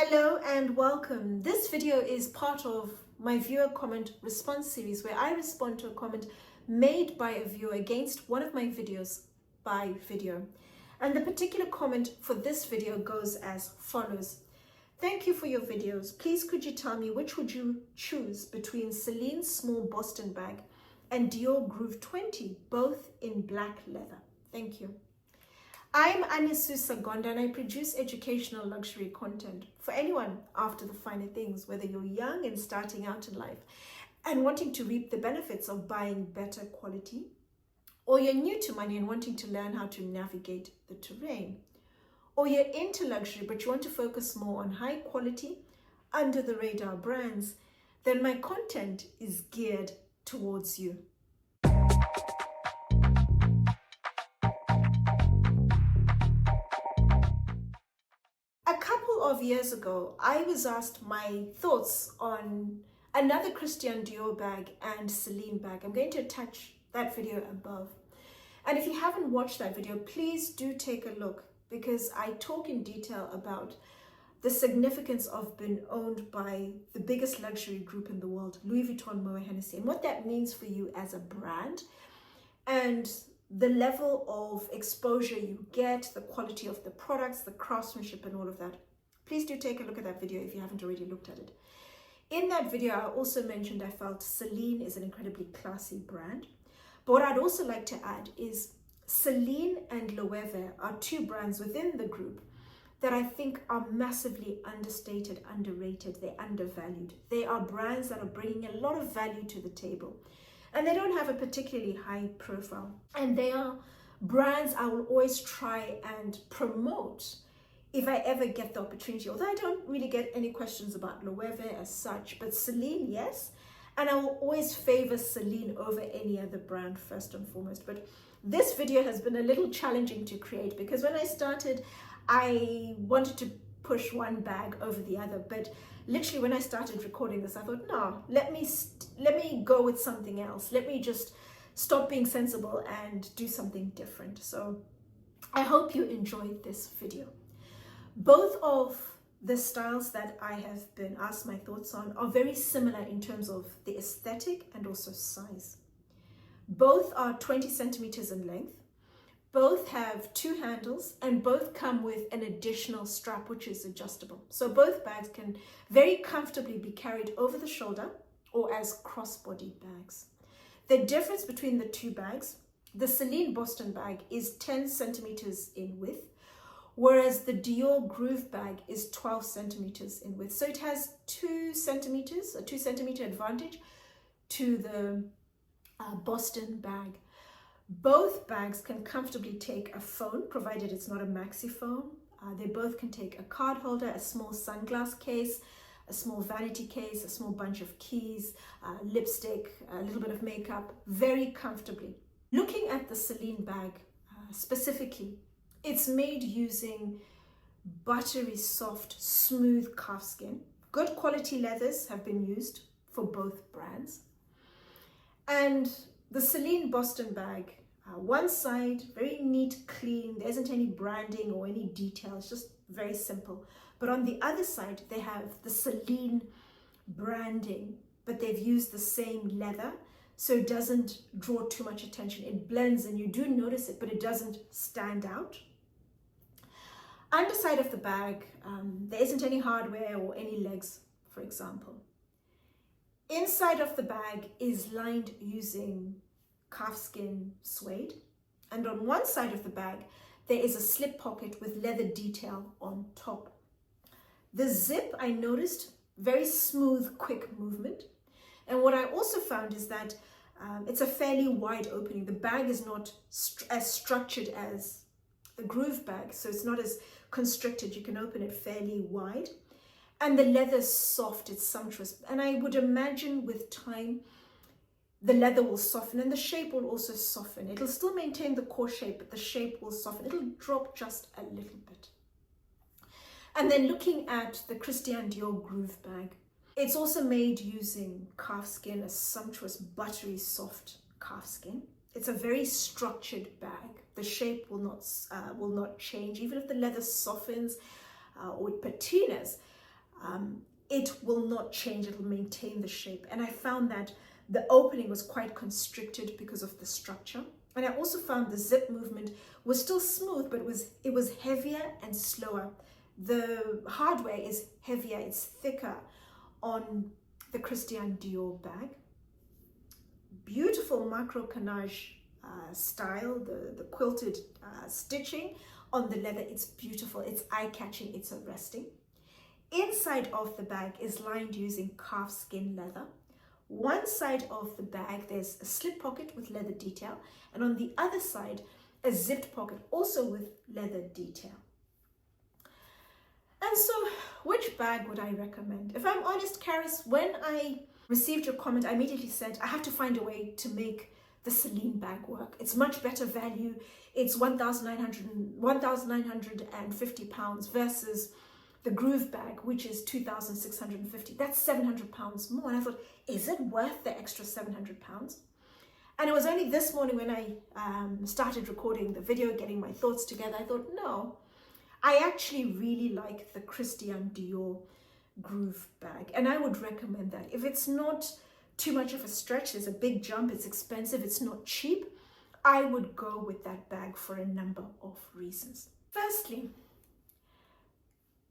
Hello and welcome. This video is part of my viewer comment response series where I respond to a comment made by a viewer against one of my videos by video. And the particular comment for this video goes as follows. Thank you for your videos. Please could you tell me which would you choose between Celine's small Boston bag and Dior Groove 20, both in black leather? Thank you. I'm Anesu Sagonda and I produce educational luxury content for anyone after the finer things, whether you're young and starting out in life and wanting to reap the benefits of buying better quality, or you're new to money and wanting to learn how to navigate the terrain, or you're into luxury but you want to focus more on high quality, under the radar brands, then my content is geared towards you. Of years ago, I was asked my thoughts on another Christian Dior bag and Celine bag. I'm going to attach that video above. And if you haven't watched that video, please do take a look because I talk in detail about the significance of being owned by the biggest luxury group in the world, Louis Vuitton, Moët Hennessy, and what that means for you as a brand and the level of exposure you get, the quality of the products, the craftsmanship and all of that. Please do take a look at that video if you haven't already looked at it. In that video, I also mentioned I felt Celine is an incredibly classy brand. But what I'd also like to add is Celine and Loewe are two brands within the group that I think are massively understated, underrated, they're undervalued. They are brands that are bringing a lot of value to the table. And they don't have a particularly high profile. And they are brands I will always try and promote if I ever get the opportunity, although I don't really get any questions about Loewe as such, but Celine, yes. And I will always favor Celine over any other brand first and foremost. But this video has been a little challenging to create because when I started, I wanted to push one bag over the other. But literally when I started recording this, I thought, no, let me go with something else. Let me just stop being sensible and do something different. So I hope you enjoyed this video. Both of the styles that I have been asked my thoughts on are very similar in terms of the aesthetic and also size. Both are 20 centimeters in length. Both have two handles and both come with an additional strap which is adjustable. So both bags can very comfortably be carried over the shoulder or as crossbody bags. The difference between the two bags, the Celine Boston bag is 10 centimeters in width, whereas the Dior Groove bag is 12 centimeters in width. So it has 2 centimeters, a 2 centimeter advantage to the Boston bag. Both bags can comfortably take a phone, provided it's not a maxi phone. They both can take a card holder, a small sunglass case, a small vanity case, a small bunch of keys, lipstick, a little bit of makeup, very comfortably. Looking at the Celine bag specifically, it's made using buttery soft, smooth calfskin. Good quality leathers have been used for both brands. And the Celine Boston bag, one side, very neat, clean. There isn't any branding or any details, just very simple. But on the other side, they have the Celine branding, but they've used the same leather, so it doesn't draw too much attention. It blends and you do notice it, but it doesn't stand out. Underside of the bag, there isn't any hardware or any legs, for example. Inside of the bag is lined using calfskin suede. And on one side of the bag, there is a slip pocket with leather detail on top. The zip, I noticed, very smooth, quick movement. And what I also found is that it's a fairly wide opening. The bag is not as structured as the Groove bag, so it's not as constricted. You can open it fairly wide. And the leather's soft, it's sumptuous. And I would imagine with time, the leather will soften and the shape will also soften. It'll still maintain the core shape, but the shape will soften. It'll drop just a little bit. And then looking at the Christian Dior Groove bag, it's also made using calfskin, a sumptuous, buttery, soft calfskin. It's a very structured bag. The shape will not change, even if the leather softens or it patinas. it will not change, it will maintain the shape. And I found that the opening was quite constricted because of the structure. And I also found the zip movement was still smooth, but it was heavier and slower. The hardware is heavier, it's thicker on the Christian Dior bag. Beautiful macro canage style, the quilted stitching on the leather. It's beautiful, it's eye-catching, it's arresting. Inside of the bag is lined using calf skin leather. One side of the bag, there's a slip pocket with leather detail, and on the other side, a zipped pocket also with leather detail. And so, which bag would I recommend? If I'm honest, Karis, when I received your comment, I immediately said, I have to find a way to make the Celine bag work. It's much better value. It's 1,950 pounds versus the Groove bag, which is 2,650. That's 700 pounds more. And I thought, is it worth the extra 700 pounds? And it was only this morning when I started recording the video, getting my thoughts together, I thought, no, I actually really like the Christian Dior Groove bag. And I would recommend that. If it's not too much of a stretch, there's a big jump, it's expensive, it's not cheap, I would go with that bag for a number of reasons. Firstly,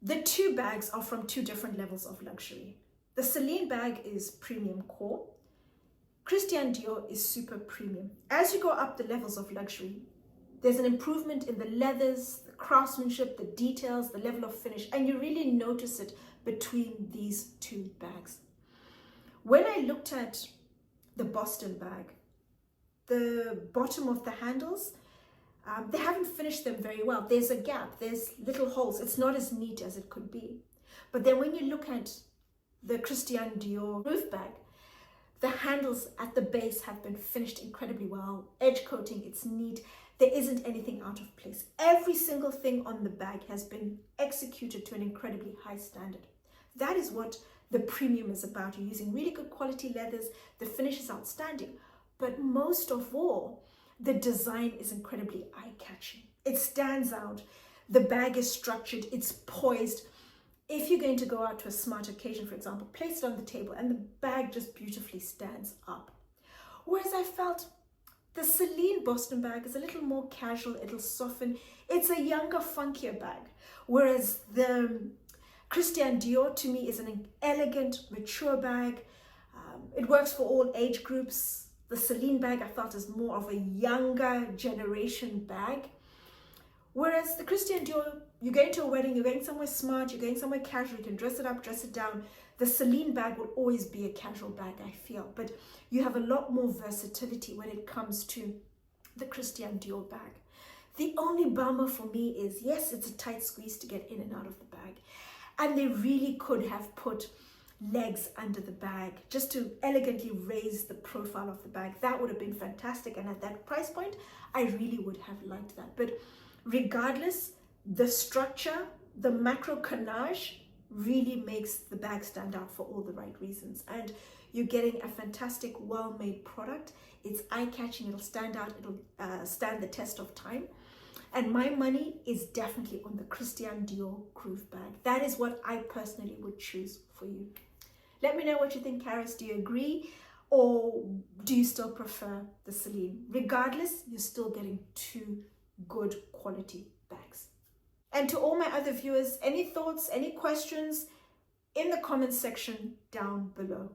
the two bags are from two different levels of luxury. The Celine bag is premium core. Christian Dior is super premium. As you go up the levels of luxury, there's an improvement in the leathers, the craftsmanship, the details, the level of finish, and you really notice it between these two bags. When I looked at the Boston bag, the bottom of the handles, they haven't finished them very well. There's a gap, there's little holes. It's not as neat as it could be. But then when you look at the Christian Dior Groove bag, the handles at the base have been finished incredibly well. Edge coating, it's neat. There isn't anything out of place. Every single thing on the bag has been executed to an incredibly high standard. That is what the premium is about. You're using really good quality leathers. The finish is outstanding. But most of all, the design is incredibly eye-catching. It stands out. The bag is structured. It's poised. If you're going to go out to a smart occasion, for example, place it on the table and the bag just beautifully stands up. Whereas I felt the Celine Boston bag is a little more casual. It'll soften. It's a younger, funkier bag. Whereas the Christian Dior, to me, is an elegant, mature bag. It works for all age groups. The Celine bag I felt is more of a younger generation bag. Whereas the Christian Dior, you're going to a wedding, you're going somewhere smart, you're going somewhere casual, you can dress it up, dress it down. The Celine bag will always be a casual bag, I feel. But you have a lot more versatility when it comes to the Christian Dior bag. The only bummer for me is, yes, it's a tight squeeze to get in and out of the bag. And they really could have put legs under the bag just to elegantly raise the profile of the bag. That would have been fantastic, and at that price point I really would have liked that. But regardless, the structure, the macro canage really makes the bag stand out for all the right reasons, and you're getting a fantastic, well-made product. It's eye-catching, it'll stand out, it'll stand the test of time. And my money is definitely on the Christian Dior Groove bag. That is what I personally would choose for you. Let me know what you think, Karis. Do you agree? Or do you still prefer the Celine? Regardless, you're still getting two good quality bags. And to all my other viewers, any thoughts, any questions, in the comments section down below.